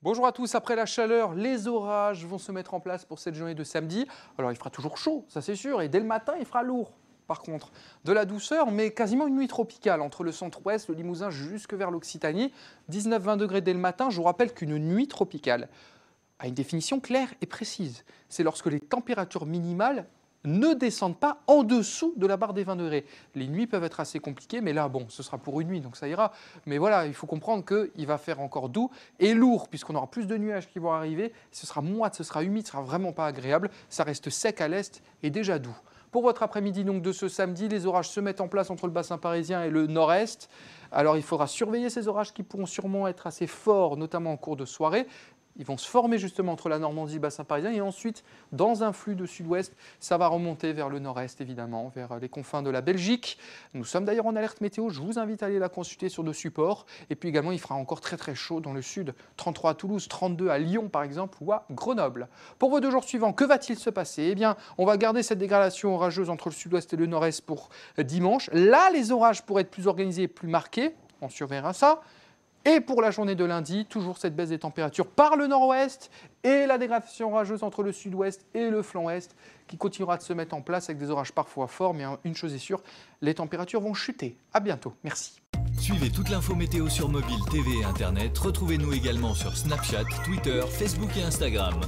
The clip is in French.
Bonjour à tous, après la chaleur, les orages vont se mettre en place pour cette journée de samedi. Alors il fera toujours chaud, ça c'est sûr, et dès le matin il fera lourd. Par contre, de la douceur, mais quasiment une nuit tropicale entre le centre-ouest, le Limousin jusque vers l'Occitanie. 19-20 degrés dès le matin, je vous rappelle qu'une nuit tropicale a une définition claire et précise. C'est lorsque les températures minimales ne descendent pas en dessous de la barre des 20 degrés. Les nuits peuvent être assez compliquées, mais là, bon, ce sera pour une nuit, donc ça ira. Mais voilà, il faut comprendre qu'il va faire encore doux et lourd, puisqu'on aura plus de nuages qui vont arriver. Ce sera moite, ce sera humide, ce sera vraiment pas agréable. Ça reste sec à l'est et déjà doux. Pour votre après-midi donc de ce samedi, les orages se mettent en place entre le bassin parisien et le nord-est. Alors il faudra surveiller ces orages qui pourront sûrement être assez forts, notamment en cours de soirée. Ils vont se former justement entre la Normandie et le bassin parisien et ensuite, dans un flux de sud-ouest, ça va remonter vers le nord-est évidemment, vers les confins de la Belgique. Nous sommes d'ailleurs en alerte météo, je vous invite à aller la consulter sur nos supports. Et puis également, il fera encore très très chaud dans le sud, 33 à Toulouse, 32 à Lyon par exemple ou à Grenoble. Pour vos 2 jours suivants, que va-t-il se passer? Eh bien, on va garder cette dégradation orageuse entre le sud-ouest et le nord-est pour dimanche. Là, les orages pourraient être plus organisés et plus marqués, on surveillera ça. Et pour la journée de lundi, toujours cette baisse des températures par le nord-ouest et la dégradation orageuse entre le sud-ouest et le flanc ouest qui continuera de se mettre en place avec des orages parfois forts. Mais une chose est sûre, les températures vont chuter. À bientôt. Merci. Suivez toute l'info météo sur mobile, TV et Internet. Retrouvez-nous également sur Snapchat, Twitter, Facebook et Instagram.